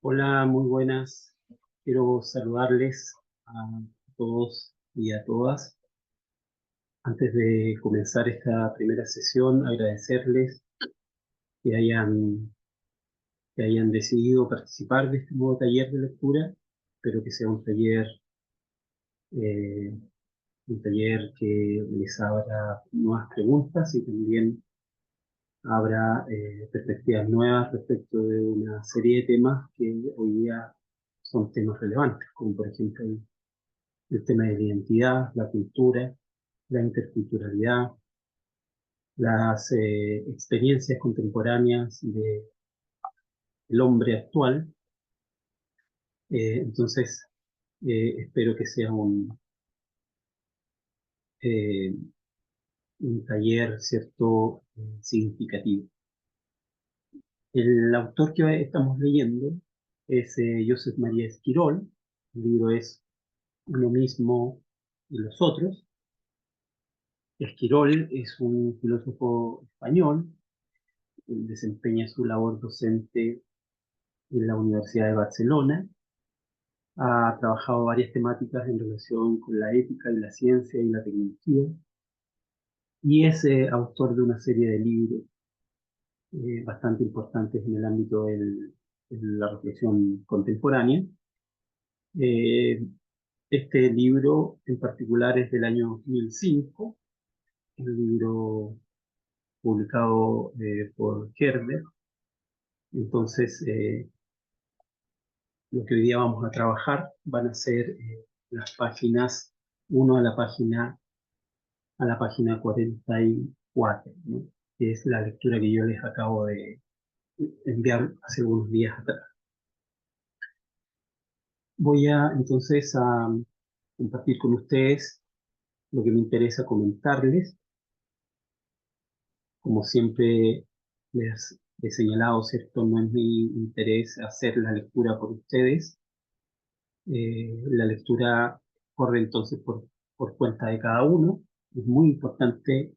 Hola, muy buenas. Quiero saludarles a todos y a todas. Antes de comenzar esta primera sesión, agradecerles que hayan decidido participar de este nuevo taller de lectura. Espero que sea eh, un taller que les abra nuevas preguntas y también abra perspectivas nuevas respecto de una serie de temas que hoy día son temas relevantes, como por ejemplo el tema de la identidad, la cultura, la interculturalidad, las experiencias contemporáneas del hombre actual. Entonces, espero que sea eh, un taller, ¿cierto?, significativo. El autor que estamos leyendo es Josep María Esquirol. El libro es Uno mismo y los otros. Esquirol es un filósofo español. Él desempeña su labor docente en la Universidad de Barcelona. Ha trabajado varias temáticas en relación con la ética y la ciencia y la tecnología. Y es autor de una serie de libros bastante importantes en el ámbito de la reflexión contemporánea. Eh, este libro en particular es del año 2005, un libro publicado por Herder. Entonces, lo que hoy día vamos a trabajar van a ser las páginas, uno a la página 44, ¿no?, que es la lectura que yo les acabo de enviar hace unos días atrás. Voy a entonces a compartir con ustedes lo que me interesa comentarles. Como siempre les he señalado, ¿cierto? No es mi interés hacer la lectura por ustedes. La lectura corre entonces por cuenta de cada uno. Es muy importante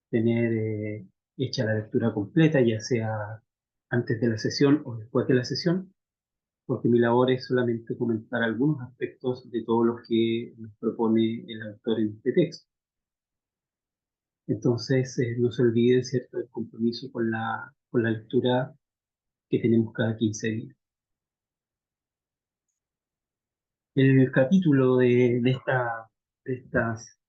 tener hecha la lectura completa, ya sea antes de la sesión o después de la sesión, porque mi labor es solamente comentar algunos aspectos de todo lo que nos propone el autor en este texto. Entonces, no se olviden, ¿cierto?, el compromiso con la lectura que tenemos cada 15 días. El capítulo de, estas,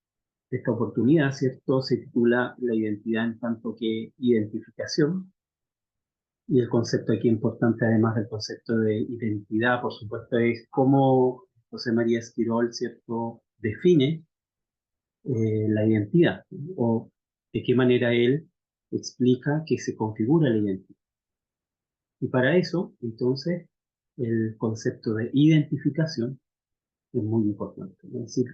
de esta oportunidad, ¿cierto?, se titula La identidad en tanto que identificación. Y el concepto aquí importante, además del concepto de identidad, por supuesto, es cómo José María Esquirol, ¿cierto?, define la identidad, ¿no?, o de qué manera él explica que se configura la identidad. Y para eso, entonces, el concepto de identificación es muy importante. Es decir,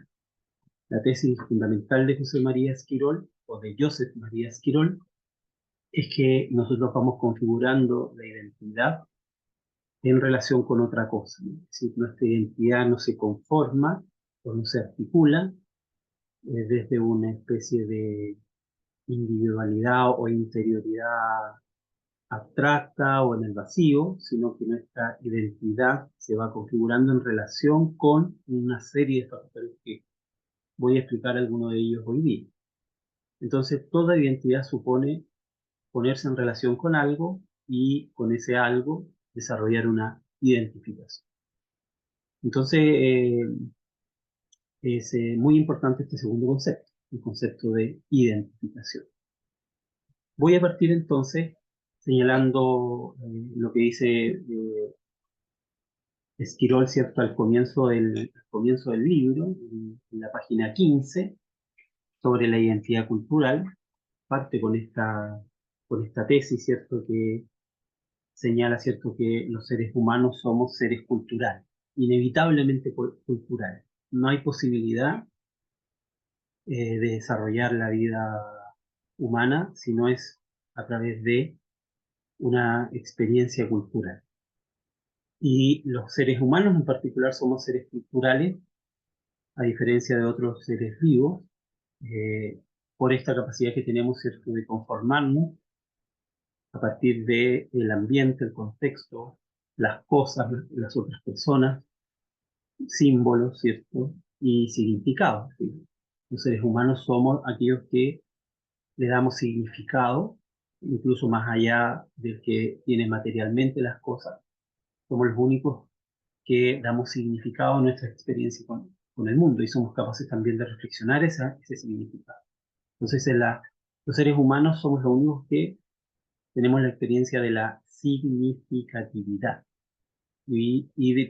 la tesis fundamental de José María Esquirol, o de Josep María Esquirol, es que nosotros vamos configurando la identidad en relación con otra cosa, ¿no? Es decir, nuestra identidad no se conforma o no se articula desde una especie de individualidad o interioridad abstracta o en el vacío, sino que nuestra identidad se va configurando en relación con una serie de factores que voy a explicar algunos de ellos hoy día. Entonces, toda identidad supone ponerse en relación con algo y con ese algo desarrollar una identificación. Entonces, es muy importante este segundo concepto, el concepto de identificación. Voy a partir entonces señalando lo que dice Esquirol, ¿cierto?, al comienzo del libro, en la página 15, sobre la identidad cultural. Parte con esta tesis, ¿cierto?, que señala, ¿cierto?, que los seres humanos somos seres culturales, inevitablemente culturales. No hay posibilidad de desarrollar la vida humana si no es a través de una experiencia cultural. Y los seres humanos en particular somos seres culturales, a diferencia de otros seres vivos, eh, por esta capacidad que tenemos, ¿cierto?, de conformarnos a partir del ambiente, el contexto, las cosas, las otras personas, símbolos, ¿cierto? Y significados, ¿sí? Los seres humanos somos aquellos que le damos significado, incluso más allá del que tiene materialmente las cosas. Somos los únicos que damos significado a nuestra experiencia con el mundo y somos capaces también de reflexionar ese significado. Entonces, los seres humanos somos los únicos que tenemos la experiencia de la significatividad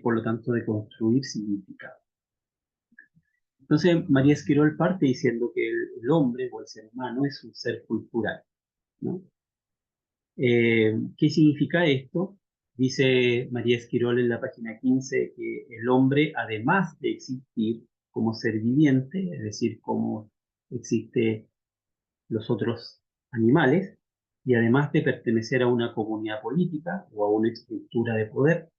por lo tanto, de construir significado. Entonces, María Esquirol parte diciendo que el hombre o el ser humano es un ser cultural, ¿no? ¿Qué significa esto? Dice María Esquirol en la página 15 que el hombre, además de existir como ser viviente, es decir, como existe los otros animales, y además de pertenecer a una comunidad política o a una estructura de poder,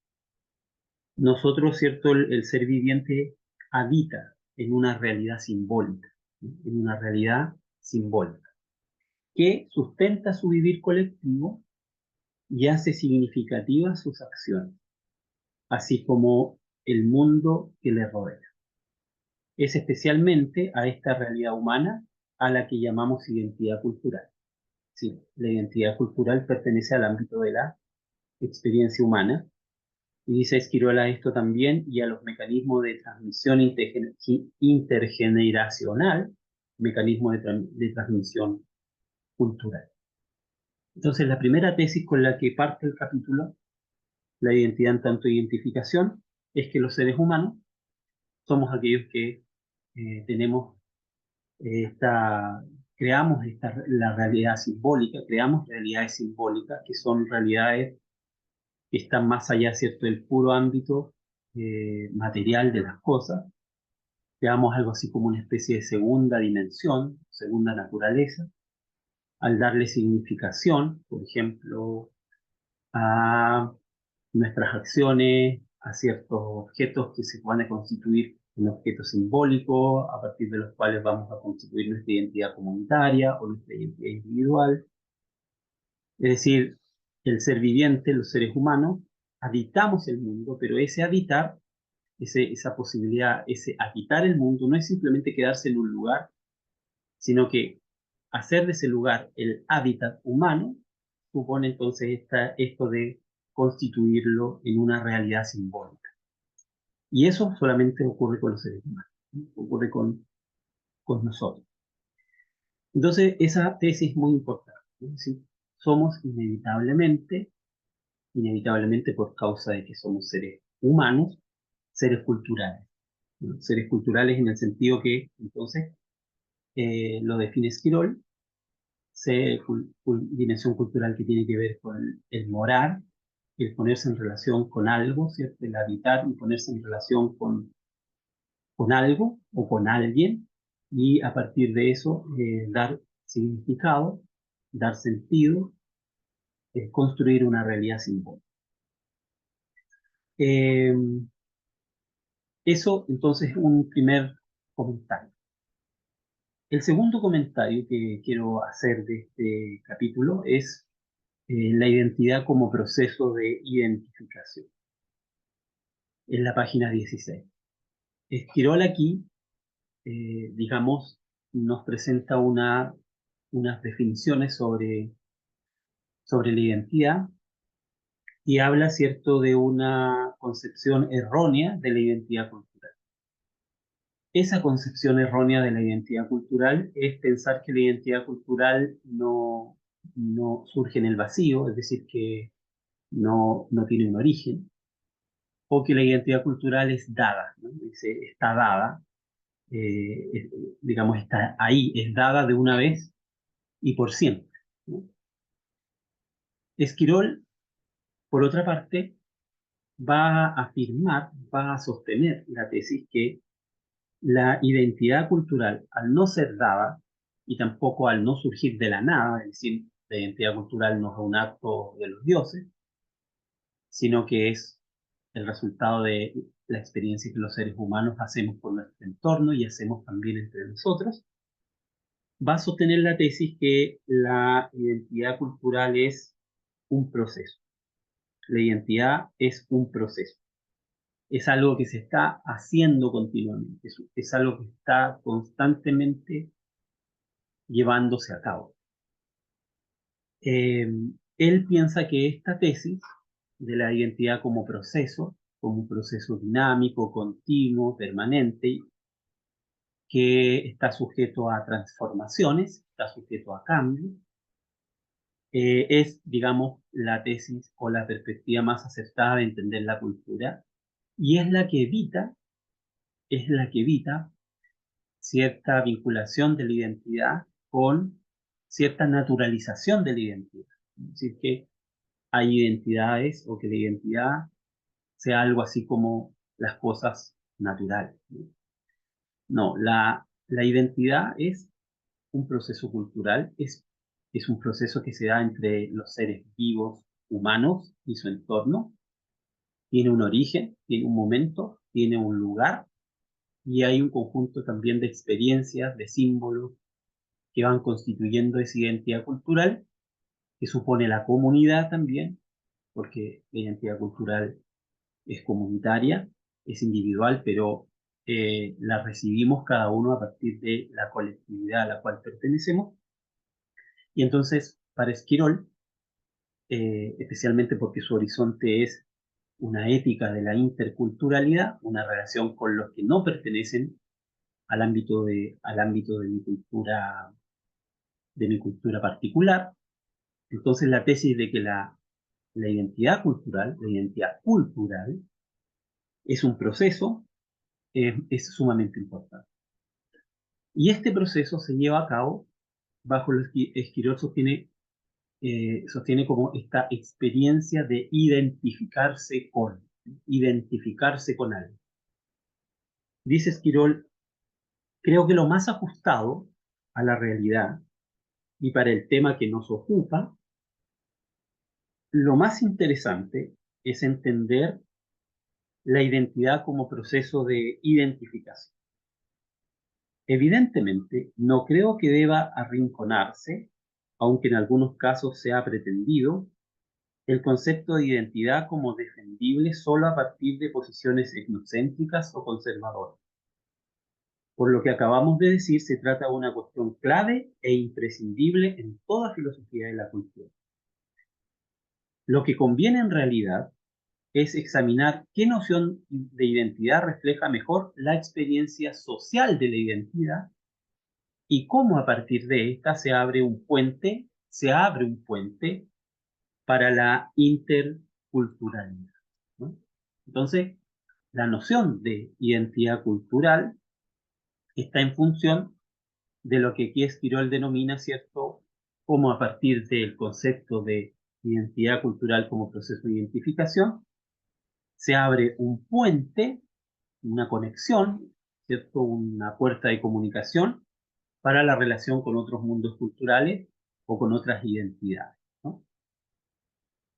nosotros, ¿cierto? El ser viviente habita en una realidad simbólica, ¿sí? En una realidad simbólica, que sustenta su vivir colectivo y hace significativas sus acciones, así como el mundo que le rodea. Es especialmente a esta realidad humana a la que llamamos identidad cultural. Sí, la identidad cultural pertenece al ámbito de la experiencia humana. Y dice Esquirola esto también y a los mecanismos de transmisión intergeneracional, mecanismo de transmisión cultural. Entonces, la primera tesis con la que parte el capítulo, la identidad en tanto identificación, es que los seres humanos somos aquellos que tenemos esta, la realidad simbólica, creamos realidades simbólicas que son realidades que están más allá, ¿cierto?, del puro ámbito material de las cosas. Creamos algo así como una especie de segunda dimensión, segunda naturaleza, al darle significación, por ejemplo, a nuestras acciones, a ciertos objetos que se van a constituir en objetos simbólicos, a partir de los cuales vamos a constituir nuestra identidad comunitaria o nuestra identidad individual. Es decir, el ser viviente, los seres humanos, habitamos el mundo, pero ese habitar, esa posibilidad, ese habitar el mundo, no es simplemente quedarse en un lugar, sino que hacer de ese lugar el hábitat humano supone entonces esto de constituirlo en una realidad simbólica. Y eso solamente ocurre con los seres humanos, ¿no? Ocurre con nosotros. Entonces, esa tesis es muy importante, ¿no? Es decir, somos inevitablemente por causa de que somos seres humanos, seres culturales, ¿no? Seres culturales en el sentido que, entonces, lo define Esquirol, dimensión cultural que tiene que ver con el morar, el ponerse en relación con algo, ¿cierto? El habitar y ponerse en relación con algo o con alguien, y a partir de eso dar significado, dar sentido, construir una realidad simbólica. Eh, Eso entonces es un primer comentario. El segundo comentario que quiero hacer de este capítulo es la identidad como proceso de identificación. En la página 16. Esquirol aquí, digamos, nos presenta unas definiciones sobre la identidad y habla, ¿cierto?, de una concepción errónea de la identidad cultural. Esa concepción errónea de la identidad cultural es pensar que la identidad cultural no surge en el vacío, es decir, que no tiene un origen, o que la identidad cultural es dada, ¿no? Está dada, digamos, está ahí, es dada de una vez y por siempre, ¿no? Esquirol, por otra parte, va a sostener la tesis que la identidad cultural, al no ser dada y tampoco al no surgir de la nada, es decir, la identidad cultural no es un acto de los dioses, sino que es el resultado de la experiencia que los seres humanos hacemos por nuestro entorno y hacemos también entre nosotros, va a sostener la tesis que la identidad cultural es un proceso. La identidad es un proceso, es algo que se está haciendo continuamente, es algo que está constantemente llevándose a cabo. Eh, Él piensa que esta tesis de la identidad como un proceso dinámico, continuo, permanente, que está sujeto a transformaciones, está sujeto a cambios, es, digamos, la tesis o la perspectiva más acertada de entender la cultura y es la que evita cierta vinculación de la identidad con cierta naturalización de la identidad. Es decir, que hay identidades o que la identidad sea algo así como las cosas naturales. No, la identidad es un proceso cultural, es un proceso que se da entre los seres vivos humanos y su entorno. Tiene un origen, tiene un momento, tiene un lugar y hay un conjunto también de experiencias, de símbolos que van constituyendo esa identidad cultural, que supone la comunidad también, porque la identidad cultural es comunitaria, es individual, pero la recibimos cada uno a partir de la colectividad a la cual pertenecemos. Y entonces, para Esquirol, especialmente porque su horizonte es una ética de la interculturalidad, una relación con los que no pertenecen al ámbito de mi cultura particular. Entonces la tesis de que la identidad cultural, la identidad cultural, es un proceso, es sumamente importante. Y este proceso se lleva a cabo bajo lo que Esquirol sostiene como esta experiencia de identificarse con algo. Dice Esquirol, creo que lo más ajustado a la realidad y para el tema que nos ocupa, lo más interesante es entender la identidad como proceso de identificación. Evidentemente, no creo que deba arrinconarse, aunque en algunos casos se ha pretendido, el concepto de identidad como defendible solo a partir de posiciones etnocéntricas o conservadoras. Por lo que acabamos de decir, se trata de una cuestión clave e imprescindible en toda filosofía de la cultura. Lo que conviene en realidad es examinar qué noción de identidad refleja mejor la experiencia social de la identidad y cómo a partir de esta se abre un puente para la interculturalidad, ¿no? Entonces, la noción de identidad cultural está en función de lo que aquí Esquirol denomina, ¿cierto?, como a partir del concepto de identidad cultural como proceso de identificación, se abre un puente, una conexión, ¿cierto?, una puerta de comunicación para la relación con otros mundos culturales o con otras identidades, ¿no?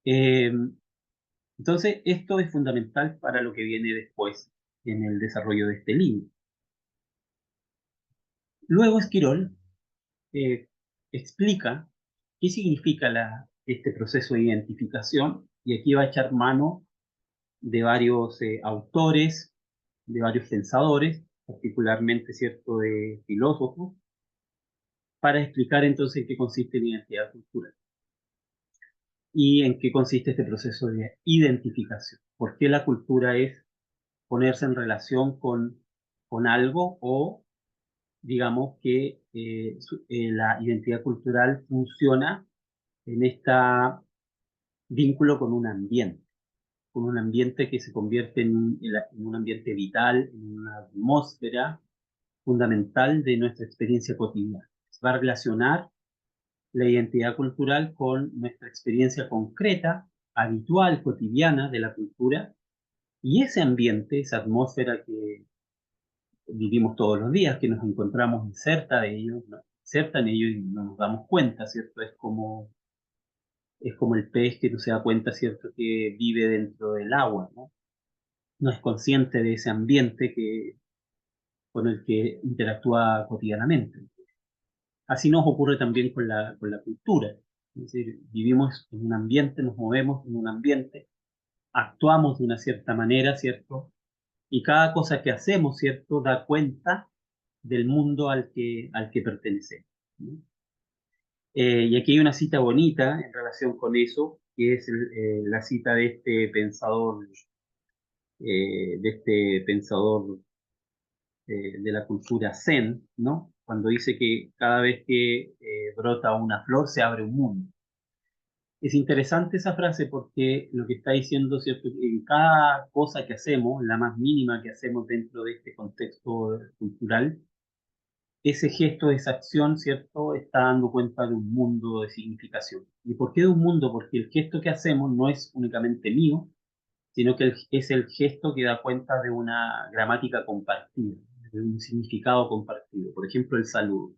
Eh, entonces, esto es fundamental para lo que viene después en el desarrollo de este libro. Luego Esquirol eh, explica qué significa este proceso de identificación y aquí va a echar mano de varios autores, de varios pensadores, particularmente, ¿cierto?, de filósofos, para explicar entonces en qué consiste la identidad cultural y en qué consiste este proceso de identificación. ¿Por qué la cultura es ponerse en relación con algo o, digamos, que la identidad cultural funciona en este vínculo con un ambiente que se convierte en un ambiente vital, en una atmósfera fundamental de nuestra experiencia cotidiana? Va a relacionar la identidad cultural con nuestra experiencia concreta, habitual, cotidiana de la cultura, y ese ambiente, esa atmósfera que vivimos todos los días, que nos encontramos inserta de ellos, ¿no? Inserta en ellos y no nos damos cuenta, ¿cierto? Es como el pez que no se da cuenta, ¿cierto?, que vive dentro del agua, ¿no? No es consciente de ese ambiente con el que interactúa cotidianamente. Así nos ocurre también con la cultura. Es decir, vivimos en un ambiente, nos movemos en un ambiente, actuamos de una cierta manera, ¿cierto? Y cada cosa que hacemos, ¿cierto?, da cuenta del mundo al que pertenecemos, ¿no? Y aquí hay una cita bonita en relación con eso, que es la cita de este pensador de la cultura Zen, ¿no? Cuando dice que cada vez que brota una flor se abre un mundo. Es interesante esa frase porque lo que está diciendo, ¿cierto? Que en cada cosa que hacemos, la más mínima que hacemos dentro de este contexto cultural, ese gesto, esa acción, ¿cierto? Está dando cuenta de un mundo de significación. ¿Y por qué de un mundo? Porque el gesto que hacemos no es únicamente mío, sino que es el gesto que da cuenta de una gramática compartida, de un significado compartido. Por ejemplo, el saludo.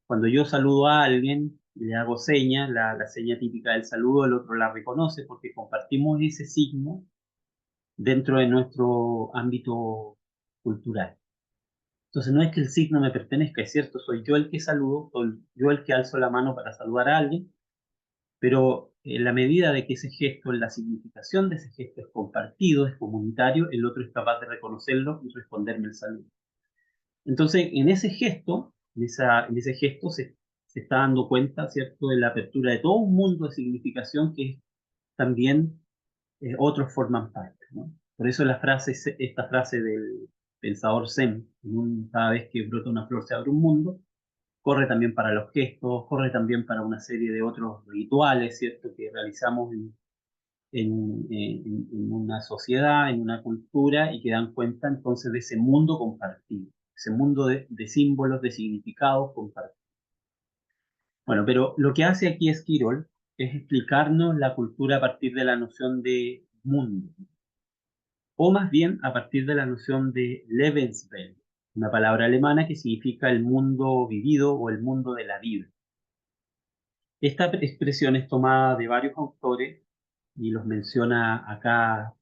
Cuando yo saludo a alguien, le hago seña, la seña típica del saludo, el otro la reconoce porque compartimos ese signo dentro de nuestro ámbito cultural. Entonces no es que el signo me pertenezca, es cierto, soy yo el que saludo, soy yo el que alzo la mano para saludar a alguien, pero en la medida de que ese gesto, la significación de ese gesto es compartido, es comunitario, el otro es capaz de reconocerlo y responderme el saludo. Entonces, en ese gesto se está dando cuenta, ¿cierto?, de la apertura de todo un mundo de significación que también otros forman parte, ¿no? Por eso esta frase del pensador Zen, cada vez que brota una flor se abre un mundo, corre también para los gestos, corre también para una serie de otros rituales, ¿cierto?, que realizamos en una sociedad, en una cultura, y que dan cuenta entonces de ese mundo compartido, ese mundo de símbolos, de significados compartidos. Bueno, pero lo que hace aquí Esquirol es explicarnos la cultura a partir de la noción de mundo, o más bien a partir de la noción de Lebenswelt, una palabra alemana que significa el mundo vivido o el mundo de la vida. Esta expresión es tomada de varios autores y los menciona acá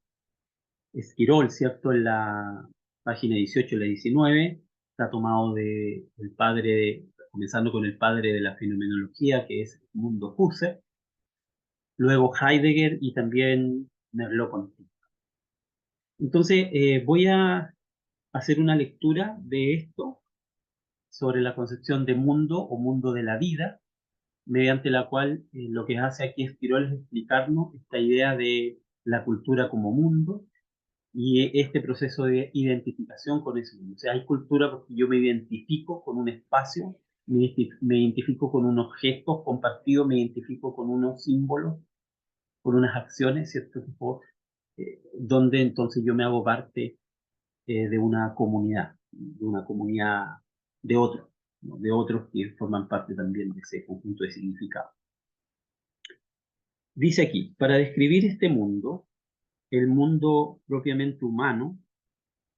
Esquirol, ¿cierto? En la página 18 y la 19, está tomado del padre, comenzando con el padre de la fenomenología, que es Edmundo Husserl, luego Heidegger y también Merleau-Ponty. Entonces, voy a hacer una lectura de esto sobre la concepción de mundo o mundo de la vida, mediante la cual lo que hace aquí Esquirol es explicarnos esta idea de la cultura como mundo y este proceso de identificación con ese mundo. O sea, hay cultura porque yo me identifico con un espacio, me identifico con unos gestos compartidos, me identifico con unos símbolos, con unas acciones, ¿cierto? Tipo, donde entonces yo me hago parte de una comunidad de otros, ¿no? De otros que forman parte también de ese conjunto de significados. Dice aquí, para describir este mundo, el mundo propiamente humano,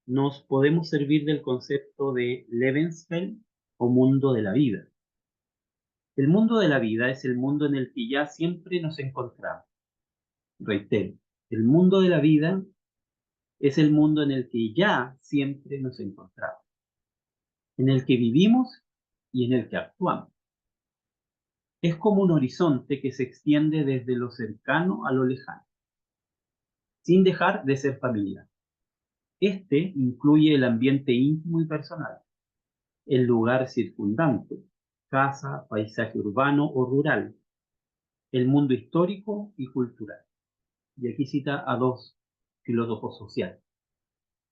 nos podemos servir del concepto de Lebenswelt o mundo de la vida. El mundo de la vida es el mundo en el que ya siempre nos encontramos. Reitero, el mundo de la vida es el mundo en el que ya siempre nos encontramos, en el que vivimos y en el que actuamos. Es como un horizonte que se extiende desde lo cercano a lo lejano, sin dejar de ser familiar. Este incluye el ambiente íntimo y personal, el lugar circundante, casa, paisaje urbano o rural, el mundo histórico y cultural. Y aquí cita a dos filósofos sociales.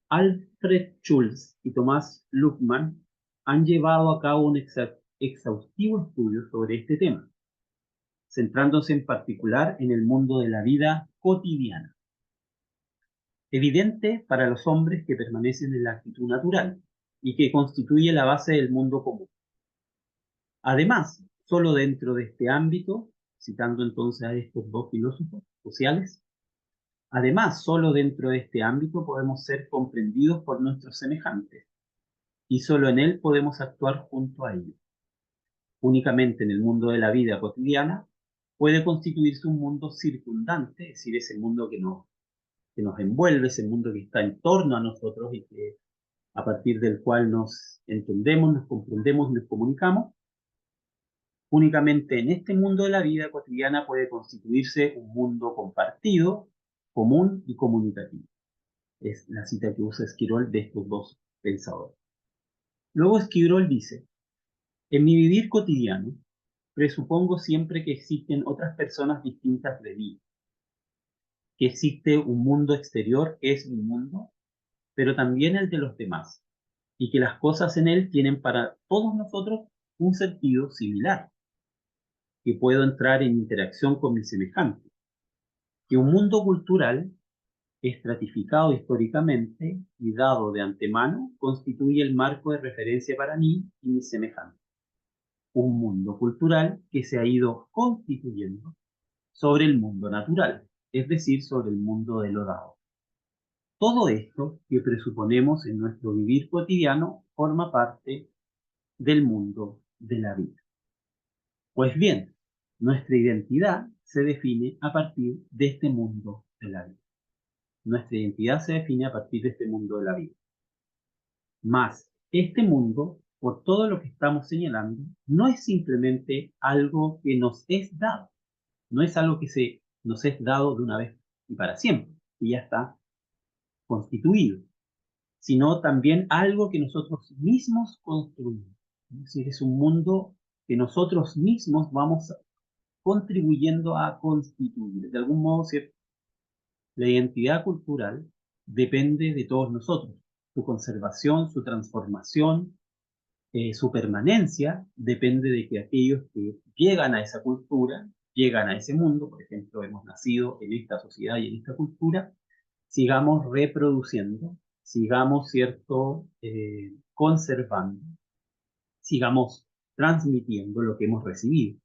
Alfred Schulz y Thomas Luckmann han llevado a cabo un exhaustivo estudio sobre este tema, centrándose en particular en el mundo de la vida cotidiana, evidente para los hombres que permanecen en la actitud natural y que constituye la base del mundo común. Además, solo dentro de este ámbito, citando entonces a estos dos filósofos sociales, además, solo dentro de este ámbito podemos ser comprendidos por nuestros semejantes y solo en él podemos actuar junto a ellos. Únicamente en el mundo de la vida cotidiana puede constituirse un mundo circundante, es decir, ese mundo que nos envuelve, ese mundo que está en torno a nosotros y que a partir del cual nos entendemos, nos comprendemos y nos comunicamos. Únicamente en este mundo de la vida cotidiana puede constituirse un mundo compartido, común y comunicativo. Es la cita que usa Esquirol de estos dos pensadores. Luego Esquirol dice: en mi vivir cotidiano, presupongo siempre que existen otras personas distintas de mí, que existe un mundo exterior que es mi mundo, pero también el de los demás, y que las cosas en él tienen para todos nosotros un sentido similar, que puedo entrar en interacción con mis semejantes, que un mundo cultural estratificado históricamente y dado de antemano constituye el marco de referencia para mí y mis semejantes. Un mundo cultural que se ha ido constituyendo sobre el mundo natural, es decir, sobre el mundo de lo dado. Todo esto que presuponemos en nuestro vivir cotidiano forma parte del mundo de la vida. Pues bien, nuestra identidad se define a partir de este mundo de la vida. Nuestra identidad se define a partir de este mundo de la vida. Mas, este mundo, por todo lo que estamos señalando, no es simplemente algo que nos es dado. No es algo que nos es dado de una vez y para siempre, y ya está constituido, sino también algo que nosotros mismos construimos. Es decir, es un mundo que nosotros mismos vamos contribuyendo a constituir. De algún modo, ¿cierto? La identidad cultural depende de todos nosotros. Su conservación, su transformación, su permanencia depende de que aquellos que llegan a esa cultura, llegan a ese mundo, por ejemplo, hemos nacido en esta sociedad y en esta cultura, sigamos reproduciendo, sigamos, ¿cierto?, conservando, sigamos transmitiendo lo que hemos recibido.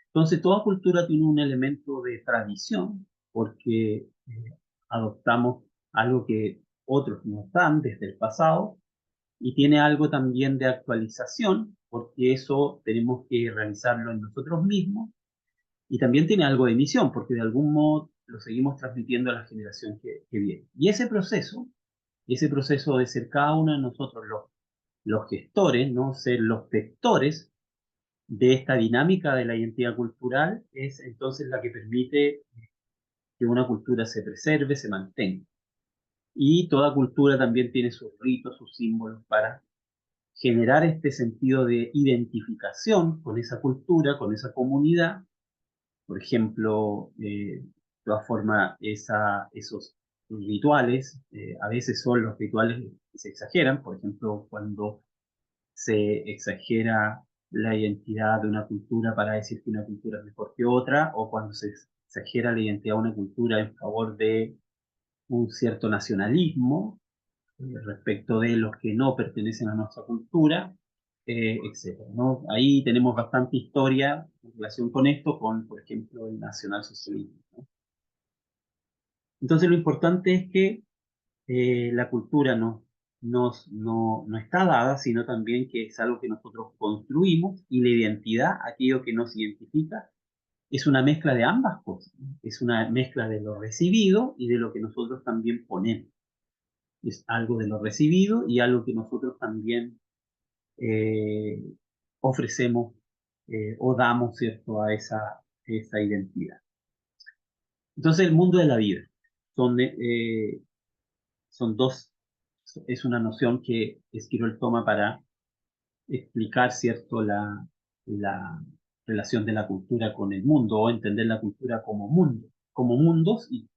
Entonces, toda cultura tiene un elemento de tradición, porque adoptamos algo que otros nos dan desde el pasado, y tiene algo también de actualización, porque eso tenemos que realizarlo en nosotros mismos, y también tiene algo de misión, porque de algún modo lo seguimos transmitiendo a la generación que viene. Y ese proceso de ser cada uno de nosotros los gestores, ¿no? Ser los vectores de esta dinámica de la identidad cultural, es entonces la que permite que una cultura se preserve, se mantenga. Y toda cultura también tiene sus ritos, sus símbolos para generar este sentido de identificación con esa cultura, con esa comunidad. Por ejemplo, de todas formas, esos rituales, a veces son los rituales que se exageran. Por ejemplo, cuando se exagera la identidad de una cultura para decir que una cultura es mejor que otra, o cuando se exagera la identidad de una cultura en favor de un cierto nacionalismo respecto de los que no pertenecen a nuestra cultura, etcétera, ¿no? Ahí tenemos bastante historia en relación con esto, con, por ejemplo, el nacionalsocialismo, ¿no? Entonces, lo importante es que la cultura no está dada, sino también que es algo que nosotros construimos, y la identidad, aquello que nos identifica, es una mezcla de ambas cosas, ¿no? Es una mezcla de lo recibido y de lo que nosotros también ponemos. Es algo de lo recibido y algo que nosotros también eh, ofrecemos o damos, ¿cierto?, a esa identidad. Entonces, el mundo de la vida son dos, es una noción que Esquirol toma para explicar, ¿cierto?, la relación de la cultura con el mundo, o entender la cultura como mundo, como mundos, y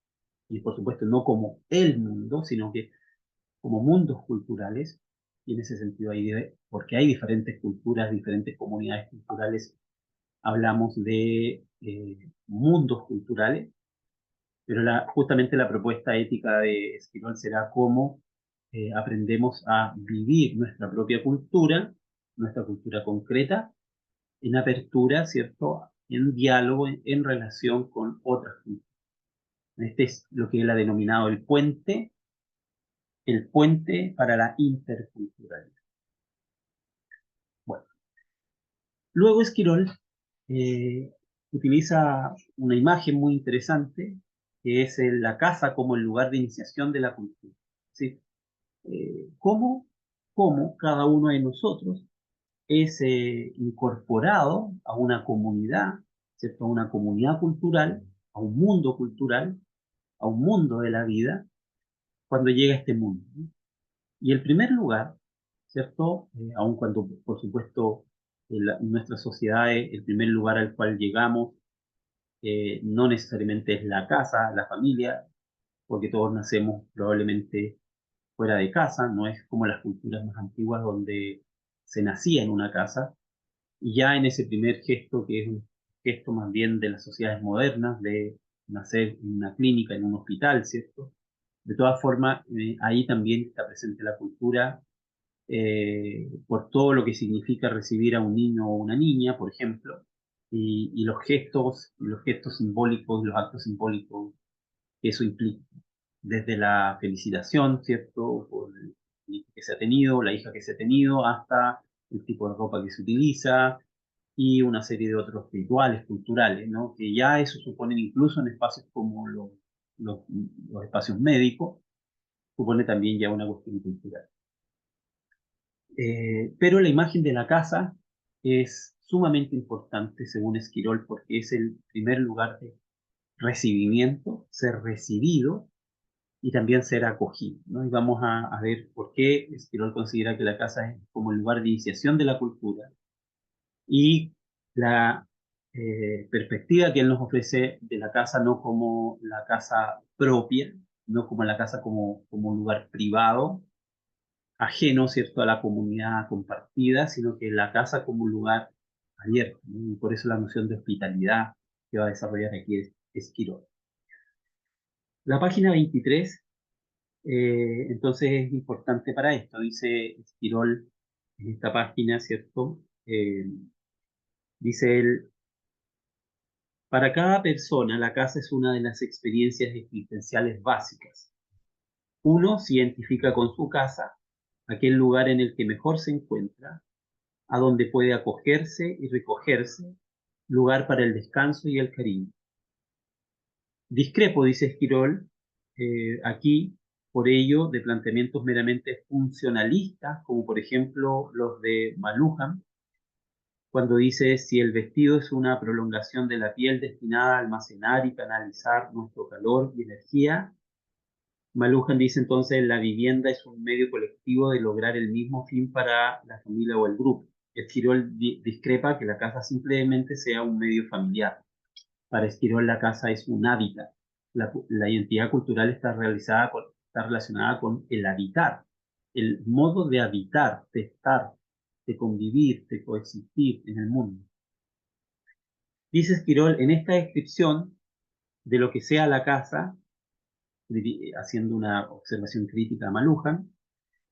por supuesto no como el mundo, sino que como mundos culturales. Y en ese sentido, porque hay diferentes culturas, diferentes comunidades culturales, hablamos de mundos culturales, pero justamente la propuesta ética de Esquirol será cómo aprendemos a vivir nuestra cultura concreta, en apertura, ¿cierto?, en diálogo, en relación con otras culturas. Este es lo que él ha denominado el puente para la interculturalidad. Bueno, luego Esquirol eh, utiliza una imagen muy interesante, que es la casa como el lugar de iniciación de la cultura. ¿Sí? Cómo cada uno de nosotros es incorporado a una comunidad, ¿cierto?, a una comunidad cultural, a un mundo cultural, a un mundo de la vida cuando llega a este mundo, ¿no? Y el primer lugar, ¿cierto? Aun cuando, por supuesto, en nuestras sociedades, el primer lugar al cual llegamos no necesariamente es la casa, la familia, porque todos nacemos probablemente fuera de casa, no es como las culturas más antiguas donde se nacía en una casa, y ya en ese primer gesto, que es un gesto más bien de las sociedades modernas, de nacer en una clínica, en un hospital, ¿cierto? De todas formas, ahí también está presente la cultura, por todo lo que significa recibir a un niño o una niña, por ejemplo, y los gestos simbólicos, los actos simbólicos que eso implica, desde la felicitación, ¿cierto? Por el hijo que se ha tenido, la hija que se ha tenido, hasta el tipo de ropa que se utiliza y una serie de otros rituales culturales, ¿no? Que ya eso suponen incluso en espacios como los, los espacios médicos, supone también ya una cuestión cultural. Pero la imagen de la casa es sumamente importante, según Esquirol, porque es el primer lugar de recibimiento, ser recibido y también ser acogido, ¿no? Y vamos a ver por qué Esquirol considera que la casa es como el lugar de iniciación de la cultura y la perspectiva que él nos ofrece de la casa no como la casa propia, no como la casa como un lugar privado, ajeno, ¿cierto?, a la comunidad compartida, sino que la casa como un lugar abierto, ¿no? Y por eso la noción de hospitalidad que va a desarrollar aquí es Esquirol. La página 23, entonces es importante para esto, dice Esquirol en esta página, ¿cierto? Dice él, para cada persona la casa es una de las experiencias existenciales básicas. Uno se identifica con su casa, aquel lugar en el que mejor se encuentra, a donde puede acogerse y recogerse, lugar para el descanso y el cariño. Discrepo, dice Esquirol, aquí, por ello, de planteamientos meramente funcionalistas, como por ejemplo los de Maluhan, cuando dice si el vestido es una prolongación de la piel destinada a almacenar y canalizar nuestro calor y energía. Maluhan dice entonces la vivienda es un medio colectivo de lograr el mismo fin para la familia o el grupo. Esquirol discrepa que la casa simplemente sea un medio familiar. Para Esquirol la casa es un hábitat. La identidad cultural está relacionada con el habitar, el modo de habitar, de estar, de convivir, de coexistir en el mundo. Dice Esquirol, en esta descripción de lo que sea la casa, haciendo una observación crítica a Maluhan,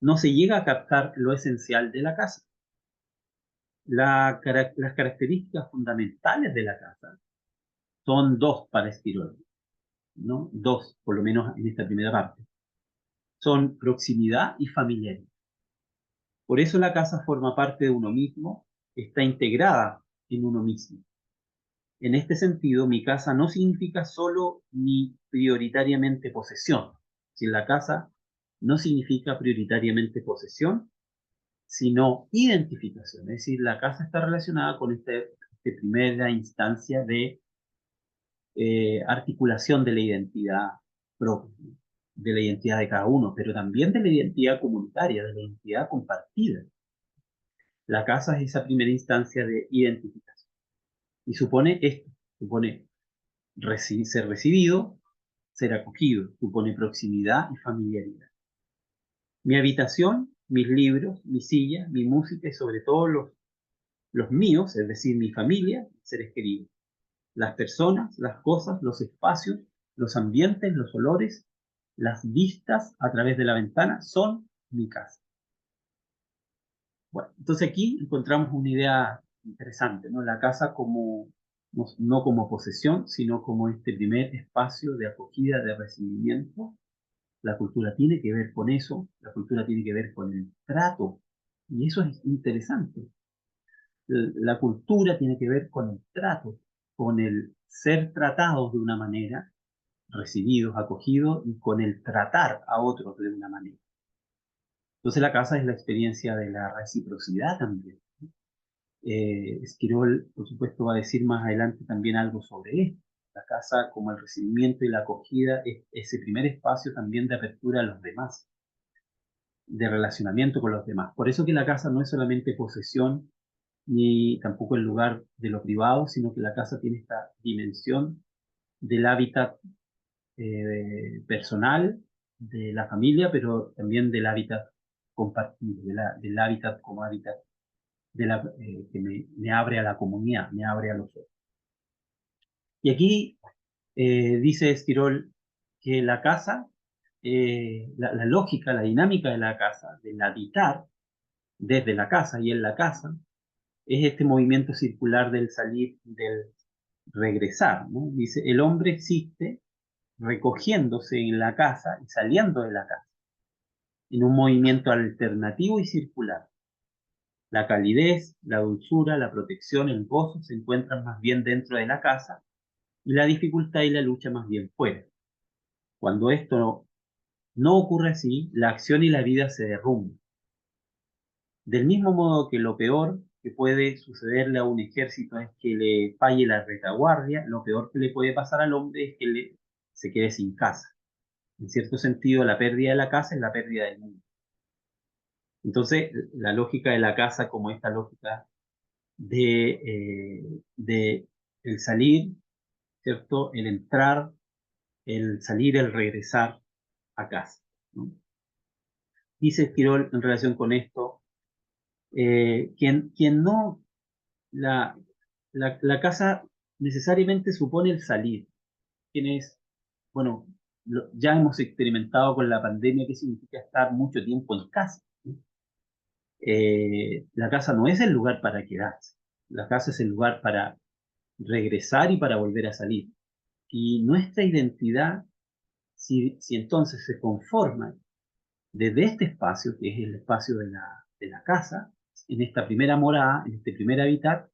no se llega a captar lo esencial de la casa. Las características fundamentales de la casa son dos para Esquirol, ¿no? Dos, por lo menos en esta primera parte. Son proximidad y familiaridad. Por eso la casa forma parte de uno mismo, está integrada en uno mismo. En este sentido, mi casa no significa solo ni prioritariamente posesión. Si la casa no significa prioritariamente posesión, sino identificación. Es decir, la casa está relacionada con esta primera instancia de articulación de la identidad propia, de la identidad de cada uno, pero también de la identidad comunitaria, de la identidad compartida. La casa es esa primera instancia de identificación. Y supone esto, supone ser recibido, ser acogido, supone proximidad y familiaridad. Mi habitación, mis libros, mi silla, mi música y sobre todo los míos, es decir, mi familia, seres queridos. Las personas, las cosas, los espacios, los ambientes, los olores, las vistas a través de la ventana son mi casa. Bueno, entonces aquí encontramos una idea interesante, ¿no? La casa como, no como posesión, sino como este primer espacio de acogida, de recibimiento. La cultura tiene que ver con eso, la cultura tiene que ver con el trato, y eso es interesante. La cultura tiene que ver con el trato, con el ser tratados de una manera, recibidos, acogidos, y con el tratar a otros de una manera. Entonces la casa es la experiencia de la reciprocidad también. Esquirol, por supuesto, va a decir más adelante también algo sobre esto. La casa, como el recibimiento y la acogida, es ese primer espacio también de apertura a los demás, de relacionamiento con los demás. Por eso que la casa no es solamente posesión, ni tampoco el lugar de lo privado, sino que la casa tiene esta dimensión del hábitat personal, de la familia, pero también del hábitat compartido, del hábitat como hábitat que me abre a la comunidad, me abre a los otros. Y aquí dice Esquirol que la casa, la lógica, la dinámica de la casa, del habitar desde la casa y en la casa, es este movimiento circular del salir, del regresar, ¿no? Dice, el hombre existe recogiéndose en la casa y saliendo de la casa, en un movimiento alternativo y circular. La calidez, la dulzura, la protección, el gozo se encuentran más bien dentro de la casa y la dificultad y la lucha más bien fuera. Cuando esto no ocurre así, la acción y la vida se derrumban. Del mismo modo que lo peor que puede sucederle a un ejército es que le falle la retaguardia, lo peor que le puede pasar al hombre es que se quede sin casa. En cierto sentido, la pérdida de la casa es la pérdida del mundo. Entonces, la lógica de la casa como esta lógica de el salir, ¿cierto? El entrar, el salir, el regresar a casa, ¿no? Dice Esquirol en relación con esto, quien no, la casa necesariamente supone el salir. Quienes, bueno, ya hemos experimentado con la pandemia qué significa estar mucho tiempo en casa, ¿no? La casa no es el lugar para quedarse, la casa es el lugar para regresar y para volver a salir. Y nuestra identidad, si entonces se conforma desde este espacio, que es el espacio de la casa, en esta primera morada, en este primer hábitat,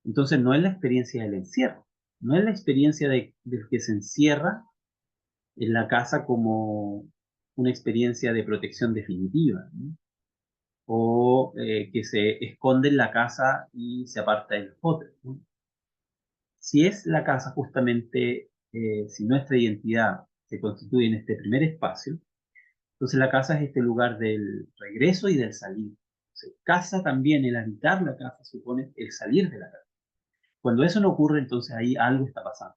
entonces no es la experiencia del encierro, no es la experiencia del que se encierra en la casa como una experiencia de protección definitiva, ¿no? O que se esconde en la casa y se aparta del otro, ¿no? Si es la casa justamente, si nuestra identidad se constituye en este primer espacio, entonces la casa es este lugar del regreso y del salir. Entonces, casa también, el habitar la casa supone el salir de la casa. Cuando eso no ocurre, entonces ahí algo está pasando.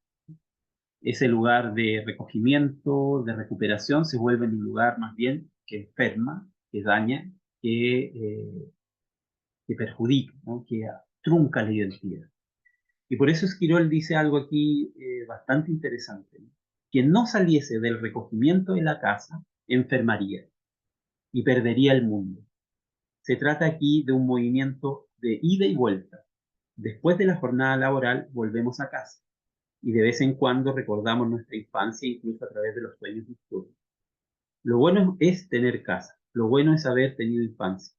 Ese lugar de recogimiento, de recuperación, se vuelve en un lugar más bien que enferma, que daña, que perjudica, ¿no? Que trunca la identidad. Y por eso Esquirol dice algo aquí bastante interesante, ¿no? Quien no saliese del recogimiento de la casa, enfermaría y perdería el mundo. Se trata aquí de un movimiento de ida y vuelta. Después de la jornada laboral, volvemos a casa y de vez en cuando recordamos nuestra infancia, incluso a través de los sueños nocturnos. Lo bueno es tener casa, lo bueno es haber tenido infancia.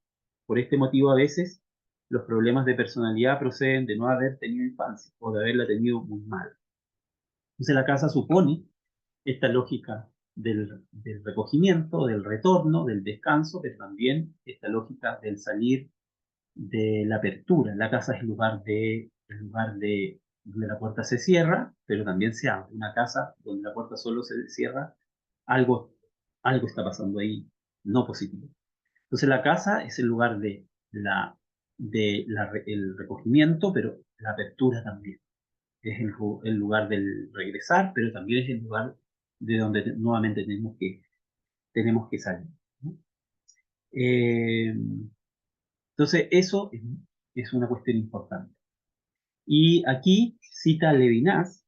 Por este motivo, a veces los problemas de personalidad proceden de no haber tenido infancia o de haberla tenido muy mal. Entonces, la casa supone esta lógica del recogimiento, del retorno, del descanso, pero también esta lógica del salir, de la apertura. La casa es el lugar de donde la puerta se cierra, pero también se abre. Una casa donde la puerta solo se cierra, algo, algo está pasando ahí, no positivo. Entonces la casa es el lugar el recogimiento, pero la apertura también. Es el lugar del regresar, pero también es el lugar de donde nuevamente tenemos que salir, ¿no? Eh, entonces eso es una cuestión importante. Y aquí cita Levinas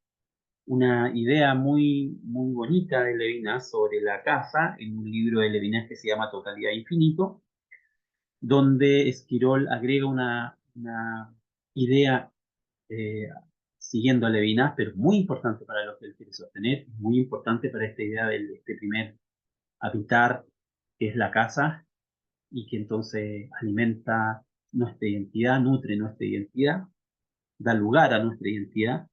una idea muy, muy bonita de Levinas sobre la casa en un libro de Levinas que se llama Totalidad e Infinito, donde Esquirol agrega una idea eh, siguiendo a Levinas, pero muy importante para lo que él quiere sostener, muy importante para esta idea de este primer habitar, que es la casa, y que entonces alimenta nuestra identidad, nutre nuestra identidad, da lugar a nuestra identidad,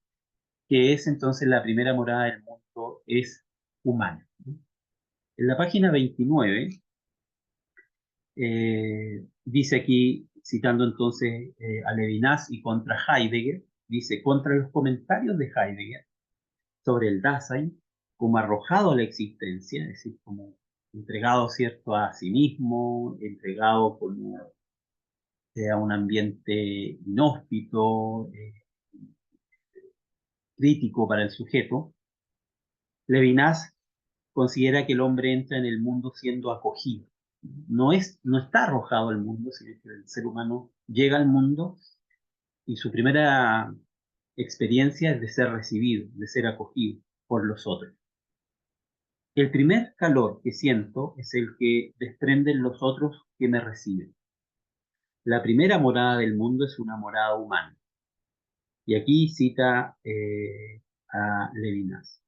que es entonces la primera morada del mundo, es humana, ¿no? En la página 29 dice aquí, citando entonces a Levinas y contra Heidegger, dice, contra los comentarios de Heidegger, sobre el Dasein como arrojado a la existencia, es decir, como entregado, ¿cierto?, a sí mismo, entregado como a un ambiente inhóspito, crítico para el sujeto. Levinas considera que el hombre entra en el mundo siendo acogido. No está arrojado al mundo, sino que el ser humano llega al mundo y su primera experiencia es de ser recibido, de ser acogido por los otros. El primer calor que siento es el que desprenden los otros que me reciben. La primera morada del mundo es una morada humana. Y aquí cita a Levinas.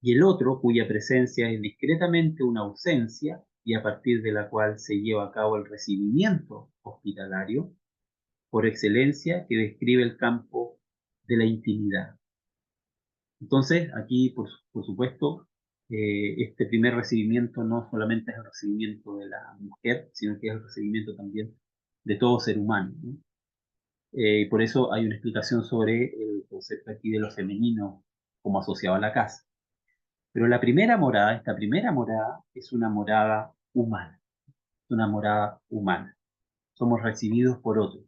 Y el otro, cuya presencia es discretamente una ausencia y a partir de la cual se lleva a cabo el recibimiento hospitalario, por excelencia, que describe el campo de la intimidad. Entonces, aquí, por supuesto, este primer recibimiento no solamente es el recibimiento de la mujer, sino que es el recibimiento también de todo ser humano, ¿no? Por eso hay una explicación sobre el concepto aquí de lo femenino como asociado a la casa. Pero la primera morada, esta primera morada, es una morada humana, una morada humana. Somos recibidos por otros.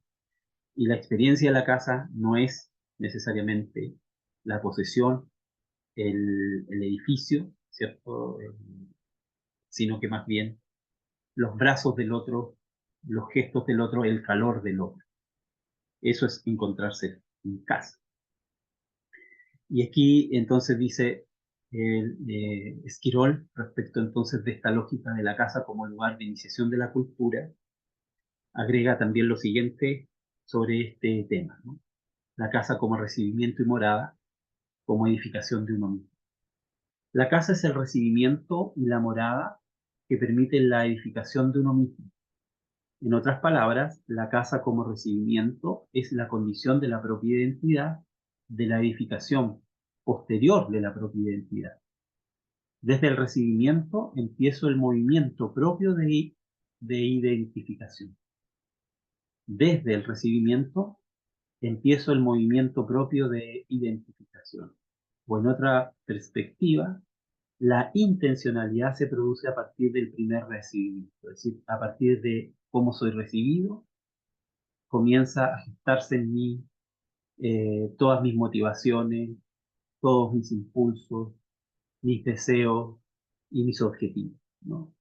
Y la experiencia de la casa no es necesariamente la posesión, el edificio, ¿cierto? Sino que más bien los brazos del otro, los gestos del otro, el calor del otro. Eso es encontrarse en casa. Y aquí entonces dice Esquirol, respecto entonces de esta lógica de la casa como lugar de iniciación de la cultura, agrega también lo siguiente sobre este tema, ¿no? La casa como recibimiento y morada, como edificación de uno mismo. La casa es el recibimiento y la morada que permiten la edificación de uno mismo. En otras palabras, la casa como recibimiento es la condición de la propia identidad, de la edificación posterior de la propia identidad. Desde el recibimiento empiezo el movimiento propio de identificación. Desde el recibimiento empiezo el movimiento propio de identificación. O en otra perspectiva, la intencionalidad se produce a partir del primer recibimiento, es decir, a partir de cómo soy recibido, comienza a gestarse en mí todas mis motivaciones, todos mis impulsos, mis deseos y mis objetivos, ¿no?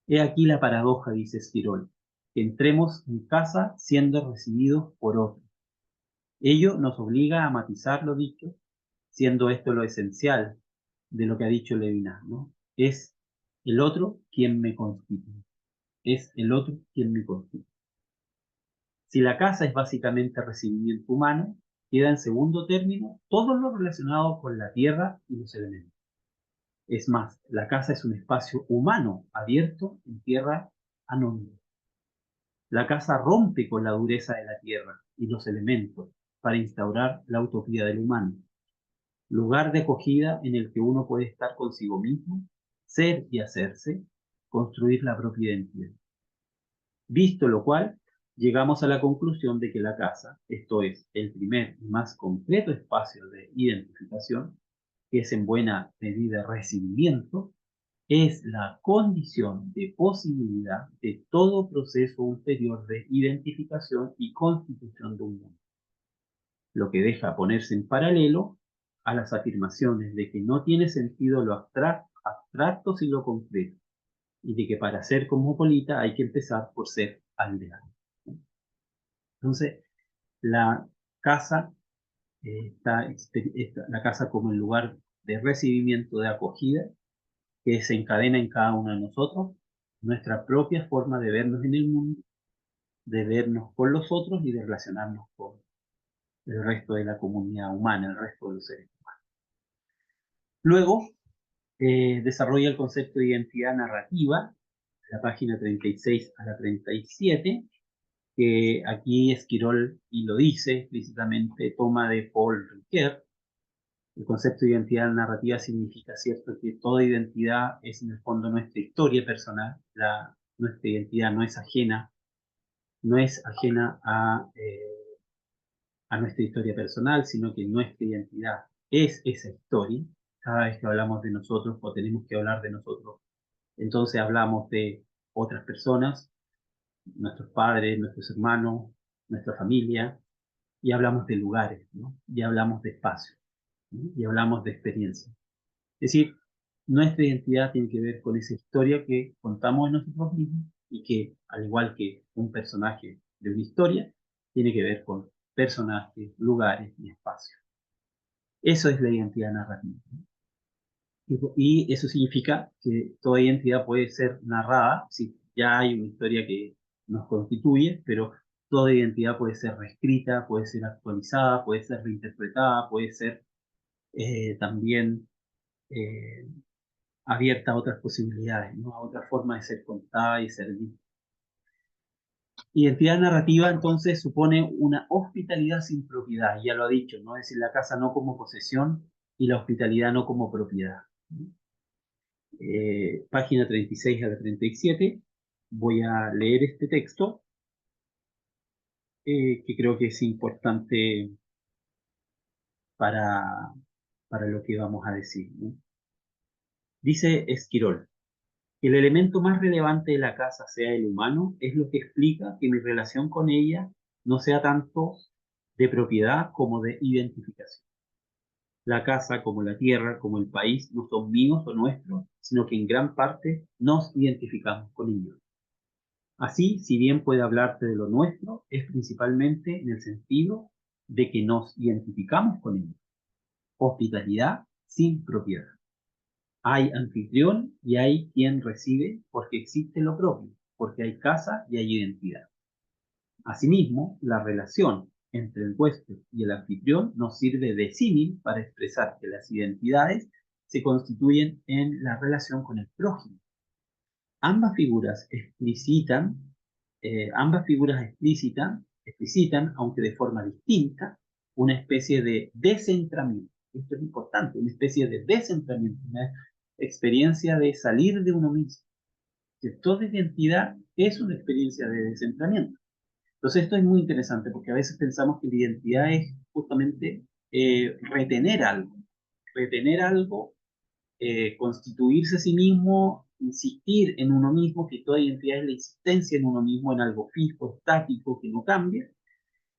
He aquí la paradoja, dice Esquirol, que entremos en casa siendo recibidos por otros. Ello nos obliga a matizar lo dicho, siendo esto lo esencial de lo que ha dicho Levinas, ¿no? Es el otro quien me constituye. Es el otro quien me constituye. Si la casa es básicamente recibimiento humano, queda en segundo término todo lo relacionado con la tierra y los elementos. Es más, la casa es un espacio humano abierto en tierra anónima. La casa rompe con la dureza de la tierra y los elementos para instaurar la utopía del humano, lugar de acogida en el que uno puede estar consigo mismo, ser y hacerse, construir la propia identidad. Visto lo cual, llegamos a la conclusión de que la casa, esto es, el primer y más concreto espacio de identificación, que es en buena medida recibimiento, es la condición de posibilidad de todo proceso ulterior de identificación y constitución de un mundo, lo que deja ponerse en paralelo a las afirmaciones de que no tiene sentido lo abstracto sin lo concreto, y de que para ser cosmopolita hay que empezar por ser aldeano. Entonces, la casa la casa como el lugar de recibimiento, de acogida, que desencadena en cada uno de nosotros nuestra propia forma de vernos en el mundo, de vernos con los otros y de relacionarnos con el resto de la comunidad humana, el resto de los seres humanos. Luego, desarrolla el concepto de identidad narrativa, la página 36 a la 37, que aquí Esquirol, y lo dice explícitamente, toma de Paul Ricoeur. El concepto de identidad narrativa significa, ¿cierto?, que toda identidad es en el fondo nuestra historia personal. Nuestra identidad no es ajena a nuestra historia personal, sino que nuestra identidad es esa historia. Cada vez que hablamos de nosotros o tenemos que hablar de nosotros, entonces hablamos de otras personas, nuestros padres, nuestros hermanos, nuestra familia, y hablamos de lugares, ¿no? Y hablamos de espacios, ¿no? Y hablamos de experiencias. Es decir, nuestra identidad tiene que ver con esa historia que contamos de nosotros mismos y que, al igual que un personaje de una historia, tiene que ver con personajes, lugares y espacios. Eso es la identidad narrativa. Y eso significa que toda identidad puede ser narrada, si ya hay una historia que nos constituye, pero toda identidad puede ser reescrita, puede ser actualizada, puede ser reinterpretada, puede ser también eh, abierta a otras posibilidades, ¿no? A otras formas de ser contada y ser vista. Identidad narrativa entonces supone una hospitalidad sin propiedad, ya lo ha dicho, ¿no? Es decir, la casa no como posesión y la hospitalidad no como propiedad. Página 36 a la 37, voy a leer este texto que creo que es importante para, para lo que vamos a decir, ¿no? Dice Esquirol: el elemento más relevante de la casa sea el humano, es lo que explica que mi relación con ella no sea tanto de propiedad como de identificación. La casa, como la tierra, como el país, no son míos o nuestros, sino que en gran parte nos identificamos con ellos. Así, si bien puede hablarte de lo nuestro, es principalmente en el sentido de que nos identificamos con ellos. Hospitalidad sin propiedad. Hay anfitrión y hay quien recibe porque existe lo propio, porque hay casa y hay identidad. Asimismo, la relación entre el huésped y el anfitrión nos sirve de símil para expresar que las identidades se constituyen en la relación con el prójimo. Ambas figuras explicitan, aunque de forma distinta, una especie de descentramiento. Esto es importante, una especie de descentramiento, una experiencia de salir de uno mismo. Que toda identidad es una experiencia de descentramiento. Entonces esto es muy interesante porque a veces pensamos que la identidad es justamente retener algo, constituirse a sí mismo, insistir en uno mismo, que toda identidad es la insistencia en uno mismo, en algo fijo, estático, que no cambia.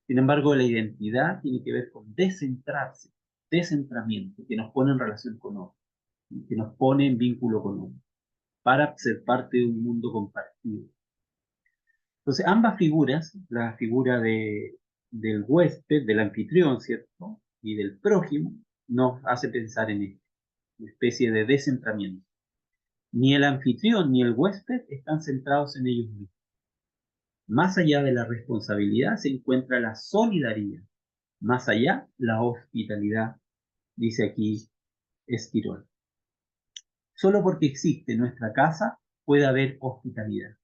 Sin embargo, la identidad tiene que ver con descentrarse, descentramiento, que nos pone en relación con otro, que nos pone en vínculo con otro, para ser parte de un mundo compartido. Entonces, ambas figuras, la figura del huésped, del anfitrión, ¿cierto? Y del prójimo, nos hace pensar en esto, una especie de descentramiento. Ni el anfitrión ni el huésped están centrados en ellos mismos. Más allá de la responsabilidad se encuentra la solidaridad. Más allá, la hospitalidad, dice aquí Esquirol. Solo porque existe nuestra casa puede haber hospitalidad,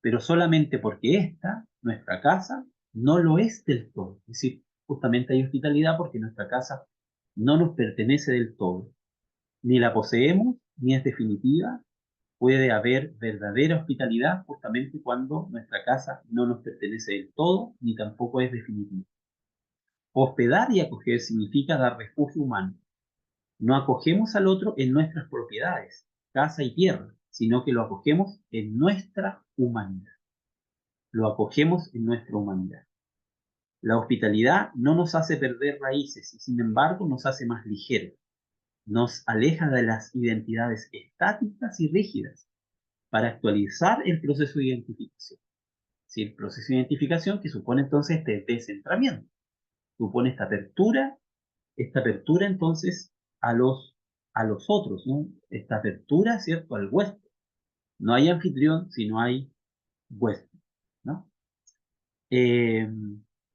pero solamente porque esta, nuestra casa, no lo es del todo. Es decir, justamente hay hospitalidad porque nuestra casa no nos pertenece del todo. Ni la poseemos, ni es definitiva. Puede haber verdadera hospitalidad justamente cuando nuestra casa no nos pertenece del todo, ni tampoco es definitiva. Hospedar y acoger significa dar refugio humano. No acogemos al otro en nuestras propiedades, casa y tierra, sino que lo acogemos en nuestra humanidad. Lo acogemos en nuestra humanidad. La hospitalidad no nos hace perder raíces y sin embargo nos hace más ligeros. Nos aleja de las identidades estáticas y rígidas para actualizar el proceso de identificación. Sí, el proceso de identificación que supone entonces este descentramiento, supone esta apertura entonces a los otros, ¿no? Esta apertura, ¿cierto?, al huésped. No hay anfitrión si no hay huésped, ¿no? Eh,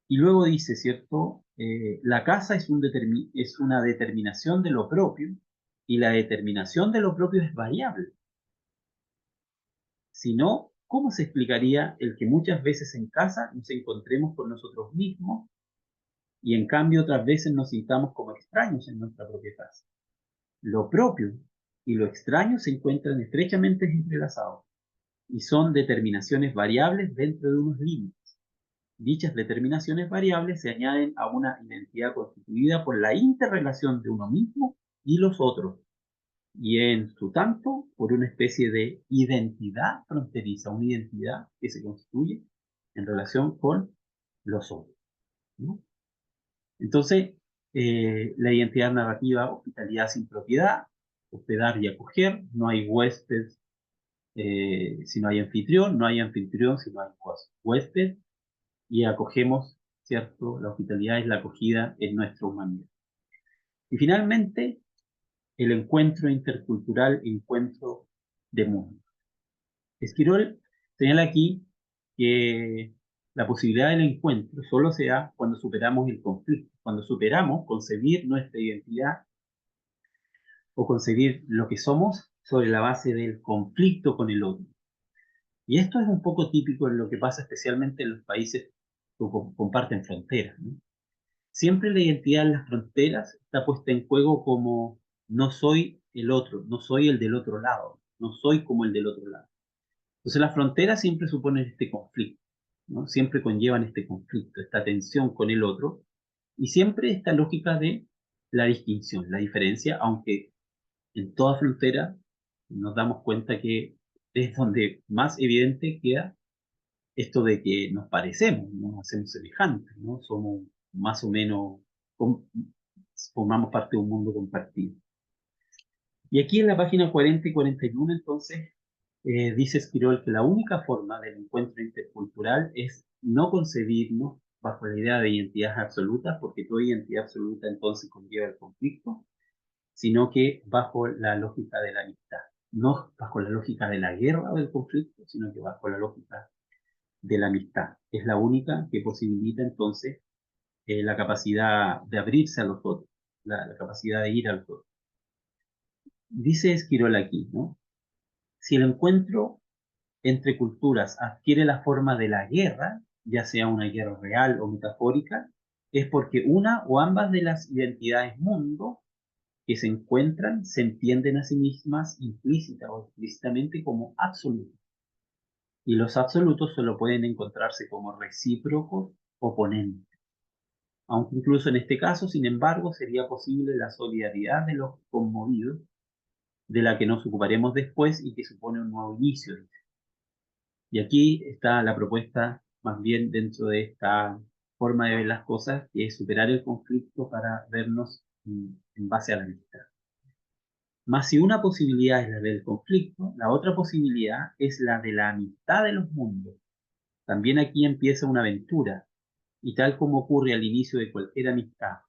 y luego dice, ¿cierto? La casa es una determinación de lo propio y la determinación de lo propio es variable. Si no, ¿cómo se explicaría el que muchas veces en casa nos encontremos con nosotros mismos y en cambio otras veces nos sintamos como extraños en nuestra propia casa? Lo propio y lo extraño se encuentran estrechamente entrelazados y son determinaciones variables dentro de unos límites. Dichas determinaciones variables se añaden a una identidad constituida por la interrelación de uno mismo y los otros, y en su tanto por una especie de identidad fronteriza, una identidad que se constituye en relación con los otros, ¿no? Entonces, la identidad narrativa, hospitalidad sin propiedad, hospedar y acoger, no hay huésped si no hay anfitrión, no hay anfitrión si no hay huésped, y acogemos, ¿cierto? La hospitalidad es la acogida en nuestra humanidad. Y finalmente, el encuentro intercultural, encuentro de mundo. Esquirol señala aquí que la posibilidad del encuentro solo se da cuando superamos el conflicto, cuando superamos concebir nuestra identidad o concebir lo que somos sobre la base del conflicto con el otro. Y esto es un poco típico en lo que pasa especialmente en los países que comparten fronteras, ¿no? Siempre la identidad en las fronteras está puesta en juego como no soy el otro, no soy el del otro lado, no soy como el del otro lado. Entonces las fronteras siempre suponen este conflicto, ¿no? Siempre conllevan este conflicto, esta tensión con el otro, y siempre esta lógica de la distinción, la diferencia, aunque en toda frontera nos damos cuenta que es donde más evidente queda esto de que nos parecemos, nos hacemos semejantes, ¿no? Somos más o menos, formamos parte de un mundo compartido. Y aquí en la página 40 y 41, entonces, dice Esquirol que la única forma del encuentro intercultural es no concebirnos bajo la idea de identidades absolutas, porque toda identidad absoluta entonces conlleva el conflicto, sino que bajo la lógica de la amistad. No bajo la lógica de la guerra o del conflicto, sino que bajo la lógica de la amistad. Es la única que posibilita entonces la capacidad de abrirse a los otros, la capacidad de ir a los otros. Dice Esquirol aquí, ¿no? Si el encuentro entre culturas adquiere la forma de la guerra, ya sea una guerra real o metafórica, es porque una o ambas de las identidades mundo que se encuentran se entienden a sí mismas implícita o explícitamente como absolutas. Y los absolutos solo pueden encontrarse como recíprocos oponentes. Aunque incluso en este caso, sin embargo, sería posible la solidaridad de los conmovidos, de la que nos ocuparemos después y que supone un nuevo inicio. Y aquí está la propuesta, más bien dentro de esta forma de ver las cosas, que es superar el conflicto para vernos en base a la amistad. Más si una posibilidad es la del conflicto, la otra posibilidad es la de la amistad de los mundos. También aquí empieza una aventura, y tal como ocurre al inicio de cualquier amistad,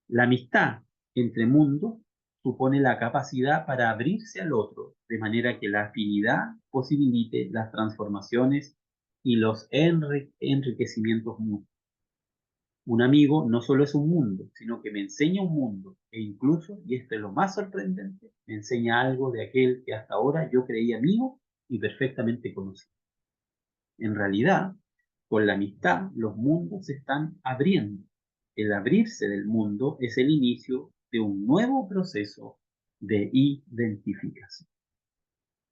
la amistad entre mundos supone la capacidad para abrirse al otro, de manera que la afinidad posibilite las transformaciones y los enriquecimientos mutuos. Un amigo no solo es un mundo, sino que me enseña un mundo, e incluso, y esto es lo más sorprendente, me enseña algo de aquel que hasta ahora yo creía amigo y perfectamente conocido. En realidad, con la amistad, los mundos se están abriendo. El abrirse del mundo es el inicio de un nuevo proceso de identificación.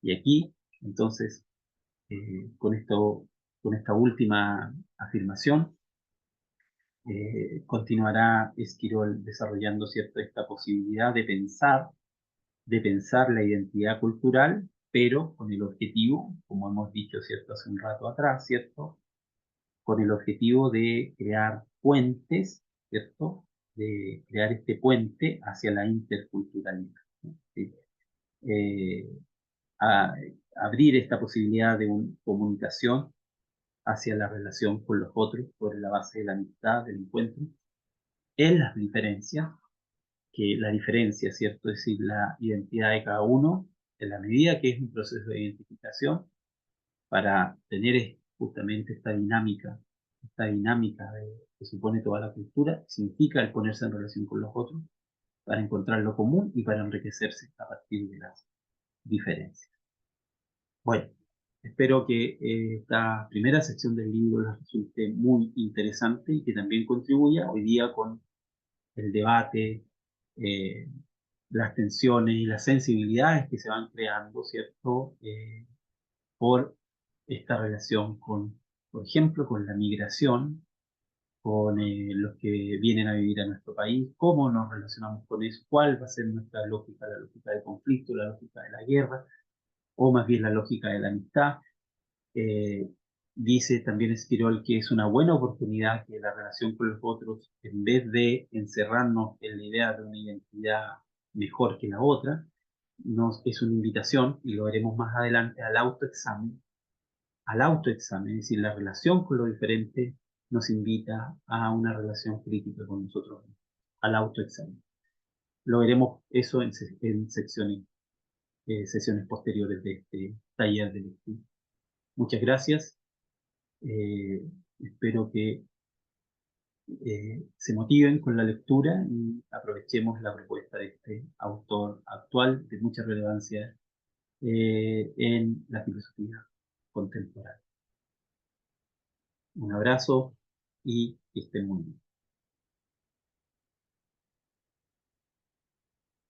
Y aquí, entonces, con esta última afirmación, continuará Esquirol desarrollando, ¿cierto?, esta posibilidad de pensar la identidad cultural, pero con el objetivo, como hemos dicho, ¿cierto?, hace un rato atrás, ¿cierto?, con el objetivo de crear puentes, ¿cierto?, de crear este puente hacia la interculturalidad, ¿no? ¿Sí? Eh, a, abrir esta posibilidad de una comunicación hacia la relación con los otros por la base de la amistad, del encuentro, en las diferencias, que la diferencia, ¿cierto?, es decir, la identidad de cada uno, en la medida que es un proceso de identificación, para tener justamente esta dinámica que supone toda la cultura, significa el ponerse en relación con los otros, para encontrar lo común y para enriquecerse a partir de las diferencias. Bueno, espero que esta primera sección del libro les resulte muy interesante y que también contribuya hoy día con el debate, eh, las tensiones y las sensibilidades que se van creando, ¿cierto? Por esta relación con por ejemplo, con la migración, con los que vienen a vivir a nuestro país, cómo nos relacionamos con eso, cuál va a ser nuestra lógica, la lógica del conflicto, la lógica de la guerra, o más bien la lógica de la amistad. Eh, Dice también Esquirol que es una buena oportunidad que la relación con los otros, en vez de encerrarnos en la idea de una identidad mejor que la otra, es una invitación, y lo veremos más adelante, al autoexamen, es decir, la relación con lo diferente nos invita a una relación crítica con nosotros mismos, al autoexamen. Lo veremos eso en sesiones posteriores de este taller de lectura. Muchas gracias. Espero que se motiven con la lectura y aprovechemos la propuesta de este autor actual de mucha relevancia en la filosofía contemporánea. Un abrazo y que estén muy bien.